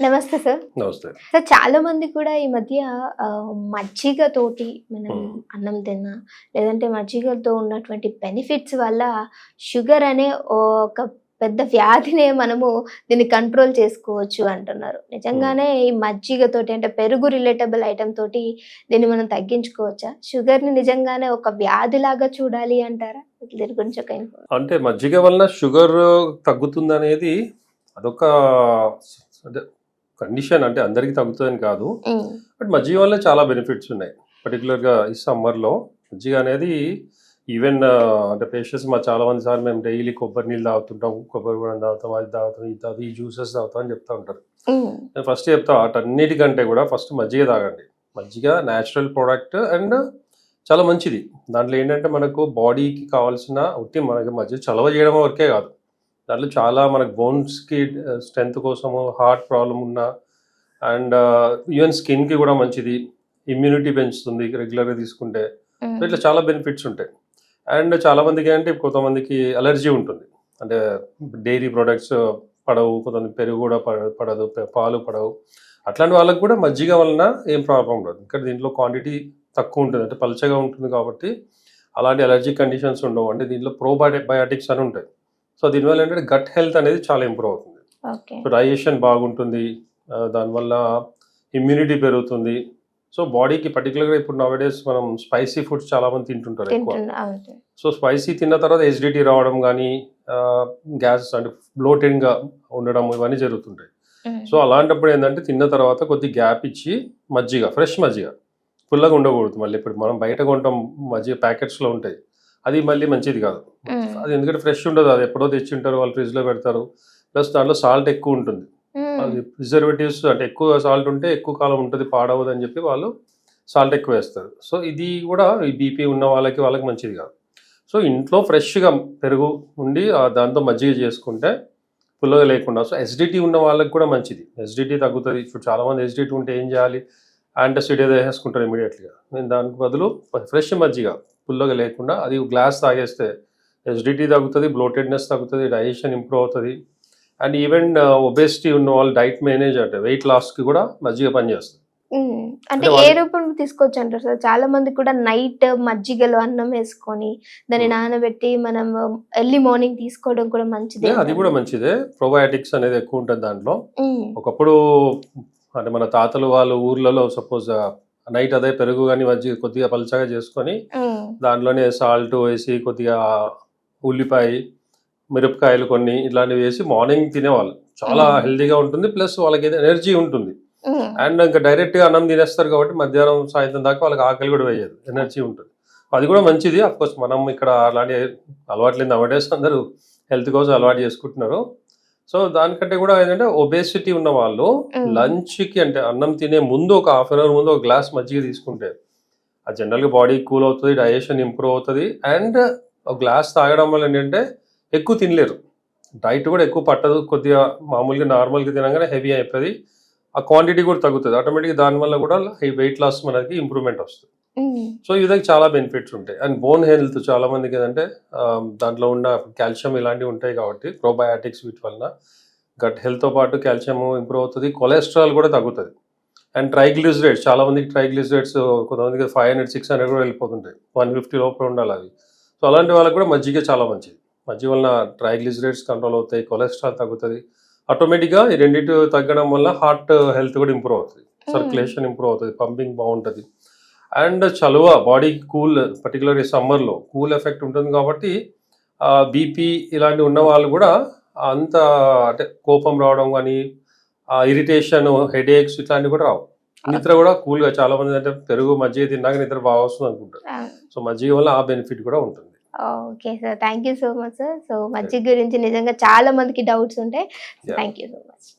నమస్తే సార్. నమస్తే. సార్ చాలా మంది కూడా ఈ మధ్య మజ్జిగతోటి మనం అన్నం తిన్నా, లేదంటే మజ్జిగతో ఉన్నటువంటి బెనిఫిట్స్ వల్ల షుగర్ అనే ఒక పెద్ద వ్యాధినే మనము దీన్ని కంట్రోల్ చేసుకోవచ్చు అంటున్నారు. నిజంగానే ఈ మజ్జిగతోటి అంటే పెరుగు రిలేటబుల్ ఐటెమ్ తోటి దీన్ని మనం తగ్గించుకోవచ్చా? షుగర్‌ని నిజంగానే ఒక వ్యాధిలాగా చూడాలి అంటారా? దీని గురించి ఒక అంటే మజ్జిగ వలన షుగర్ తగ్గుతుందనేది అదొక అంటే కండిషన్, అంటే అందరికీ తగ్గుతుందని కాదు. బట్ మజ్జిగ వల్ల చాలా బెనిఫిట్స్ ఉన్నాయి. పర్టికులర్గా ఈ సమ్మర్లో మజ్జిగ అనేది ఈవెన్ అంటే పేషెంట్స్ చాలా మంది సార్ మేము డైలీ కొబ్బరి నీళ్ళు తాగుతుంటాం, కొబ్బరి కూడా తాగుతాం, అది తాగుతాం, ఇది తాగుతాం, ఈ జ్యూసెస్ తాగుతాం అని చెప్తా ఉంటారు. నేను ఫస్ట్ చెప్తా వాటన్నిటికంటే కూడా ఫస్ట్ మజ్జిగ తాగండి. మజ్జిగ న్యాచురల్ ప్రోడక్ట్ అండ్ చాలా మంచిది. దాంట్లో ఏంటంటే మనకు బాడీకి కావాల్సిన మనకి మజ్జిగ చలవ చేయడం వరకే కాదు, దాంట్లో చాలా మనకు బోన్స్కి స్ట్రెంత్ కోసము, హార్ట్ ప్రాబ్లం ఉన్న అండ్ ఈవెన్ స్కిన్కి కూడా మంచిది, ఇమ్యూనిటీ పెంచుతుంది రెగ్యులర్గా తీసుకుంటే. ఇట్లా చాలా బెనిఫిట్స్ ఉంటాయి. అండ్ చాలామందికి అంటే కొంతమందికి అలర్జీ ఉంటుంది, అంటే డైరీ ప్రొడక్ట్స్ పడవు, కొంతమంది పెరుగు కూడా పడదు, పాలు పడవు. అట్లాంటి వాళ్ళకి కూడా మజ్జిగ వలన ఏం ప్రాబ్లం ఉండదు. ఇక్కడ దీంట్లో క్వాంటిటీ తక్కువ ఉంటుంది, అంటే పల్చగా ఉంటుంది కాబట్టి అలాంటి అలర్జీ కండిషన్స్ ఉండవు. అంటే దీంట్లో ప్రోబయోటిక్స్ అని ఉంటాయి. సో దీనివల్ల ఏంటంటే గట్ హెల్త్ అనేది చాలా ఇంప్రూవ్ అవుతుంది. సో డైజెషన్ బాగుంటుంది, దానివల్ల ఇమ్యూనిటీ పెరుగుతుంది. సో బాడీకి పర్టికులర్గా ఇప్పుడు నవడేస్ మనం స్పైసీ ఫుడ్స్ చాలా మంది తింటుంటారు ఎక్కువ. సో స్పైసీ తిన్న తర్వాత ఎసిడిటీ రావడం కానీ, గ్యాస్ అంటే బ్లోటెడ్గా ఉండడం ఇవన్నీ జరుగుతుంటాయి. సో అలాంటప్పుడు ఏంటంటే తిన్న తర్వాత కొద్ది గ్యాప్ ఇచ్చి మజ్జిగ, ఫ్రెష్ మజ్జిగ, పుల్లగా ఉండకూడదు. మళ్ళీ ఇప్పుడు మనం బయట కొంటాం మజ్జిగ ప్యాకెట్స్లో ఉంటాయి, అది మళ్ళీ మంచిది కాదు. అది ఎందుకంటే ఫ్రెష్ ఉండదు, అది ఎప్పుడో తెచ్చింటారు, వాళ్ళు ఫ్రిడ్జ్లో పెడతారు. ప్లస్ దాంట్లో సాల్ట్ ఎక్కువ ఉంటుంది, అది ప్రిజర్వేటివ్స్, అంటే ఎక్కువ సాల్ట్ ఉంటే ఎక్కువ కాలం ఉంటుంది, పాడవదు అని చెప్పి వాళ్ళు సాల్ట్ ఎక్కువ వేస్తారు. సో ఇది కూడా ఈ బీపీ ఉన్న వాళ్ళకి మంచిది కాదు. సో ఇంట్లో ఫ్రెష్గా పెరుగు ఉండి దాంతో మజ్జిగ చేసుకుంటే పుల్లగా లేకుండా, సో ఎసిడిటీ ఉన్న వాళ్ళకి కూడా మంచిది, ఎసిడిటీ తగ్గుతుంది. ఇప్పుడు చాలామంది ఎసిడిటీ ఉంటే ఏం చేయాలి, యాంటాసిడ్ ఏదో వేసుకుంటారు ఇమీడియట్గా. నేను దానికి బదులు ఫ్రెష్ మజ్జిగ పుల్లగా లేకుండా అది గ్లాస్ తాగేస్తే ఎసిడిటీ తగ్గుతుంది, బ్లోటెడ్నెస్ తగ్గుతుంది, డైజెషన్ ఇంప్రూవ్ అవుతుంది. అండ్ ఈవెన్ ఒబేసిటీ ఉన్న వాళ్ళు డైట్ మేనేజ్ అంటే వెయిట్ లాస్కి కూడా మజ్జిగ పనిచేస్తుంది. అంటే ఏ రూపంలో తీసుకోవచ్చు అంటారు సార్? చాలా మంది కూడా నైట్ మజ్జిగలో అన్నం వేసుకొని దాన్ని నానబెట్టి మనం ఎర్లీ మార్నింగ్ తీసుకోవడం కూడా మంచిదే. అది కూడా మంచిదే, ప్రోబయోటిక్స్ అనేది ఎక్కువ ఉంటుంది దాంట్లో. ఒకప్పుడు అంటే మన తాతలు వాళ్ళు ఊర్లలో సపోజ్ నైట్ అదే పెరుగు కానీ మజ్జిగ కొద్దిగా పలుచగా చేసుకొని దాంట్లోనే సాల్ట్ వేసి కొద్దిగా ఉల్లిపాయ, మిరపకాయలు కొన్ని ఇట్లాంటివి వేసి మార్నింగ్ తినేవాళ్ళు. చాలా హెల్తీగా ఉంటుంది, ప్లస్ వాళ్ళకి ఎనర్జీ ఉంటుంది. అండ్ ఇంకా డైరెక్ట్గా అన్నం తినేస్తారు కాబట్టి మధ్యాహ్నం సాయంత్రం దాకా వాళ్ళకి ఆకలి కూడా వేయదు, ఎనర్జీ ఉంటుంది. అది కూడా మంచిది. అఫ్కోర్స్ మనం ఇక్కడ అలాంటి అలవాట్లేదు, నవడేస్ అందరూ హెల్త్ కోసం అలవాటు చేసుకుంటున్నారు. సో దానికంటే కూడా ఏంటంటే ఒబేసిటీ ఉన్న వాళ్ళు లంచ్కి అంటే అన్నం తినే ముందు ఒక హాఫ్ అన్ అవర్ ముందు ఒక గ్లాస్ మజ్జిగ తీసుకుంటే అది జనరల్గా బాడీ కూల్ అవుతుంది, డైజెషన్ ఇంప్రూవ్ అవుతుంది. అండ్ ఒక గ్లాస్ తాగడం వల్ల ఏంటంటే ఎక్కువ తినలేరు, డైట్ కూడా ఎక్కువ పట్టదు, కొద్దిగా మామూలుగా నార్మల్గా తినగానే హెవీ అయిపోతుంది, ఆ క్వాంటిటీ కూడా తగ్గుతుంది ఆటోమేటిక్గా. దానివల్ల కూడా వెయిట్ లాస్ మనకి ఇంప్రూవ్మెంట్ వస్తుంది. సో ఈ విధంగా చాలా బెనిఫిట్స్ ఉంటాయి. అండ్ బోన్ హెల్త్ చాలా మందికి ఏంటంటే దాంట్లో ఉన్న కాల్షియం ఇలాంటివి ఉంటాయి కాబట్టి ప్రోబయాటిక్స్ వీటి వలన గట్ హెల్త్తో పాటు కాల్షియం ఇంప్రూవ్ అవుతుంది, కొలెస్ట్రాల్ కూడా తగ్గుతుంది. అండ్ ట్రైగ్లిజరైడ్స్, చాలా మందికి ట్రైగ్లిజరైడ్స్ కొంతమందికి 500, 600 కూడా వెళ్ళిపోతుంటాయి, 150 లోపల ఉండాలి అవి. సో అలాంటి వాళ్ళకి కూడా మజ్జిగ చాలా మంచిది. మజ్జిగ వలన ట్రైగ్లిజరైడ్స్ కంట్రోల్ అవుతాయి, కొలెస్ట్రాల్ తగ్గుతుంది. ఆటోమేటిక్గా ఈ రెండింటి తగ్గడం వల్ల హార్ట్ హెల్త్ కూడా ఇంప్రూవ్ అవుతుంది, సర్క్యులేషన్ ఇంప్రూవ్ అవుతుంది, పంపింగ్ బాగుంటుంది. అండ్ చలువ, బాడీకి కూల్, పర్టికులర్ ఈ సమ్మర్లో కూల్ ఎఫెక్ట్ ఉంటుంది కాబట్టి బీపీ ఇలాంటివి ఉన్న వాళ్ళు కూడా అంత అంటే కోపం రావడం కానీ, ఇరిటేషన్, హెడేక్స్ ఇట్లాంటివి కూడా రావు. నిద్ర కూడా కూల్గా, చాలా మంది అంటే పెరుగు మజ్జిగ తిన్నాక నిద్ర బాగా వస్తుంది అనుకుంటారు. సో మజ్జిగ వల్ల ఆ బెనిఫిట్ కూడా ఉంటుంది. Okay sir, thank you so much sir. So మజ్జిగ గురించి నిజంగా చాలా మందికి డౌట్స్ ఉంటాయి. Thank you so much.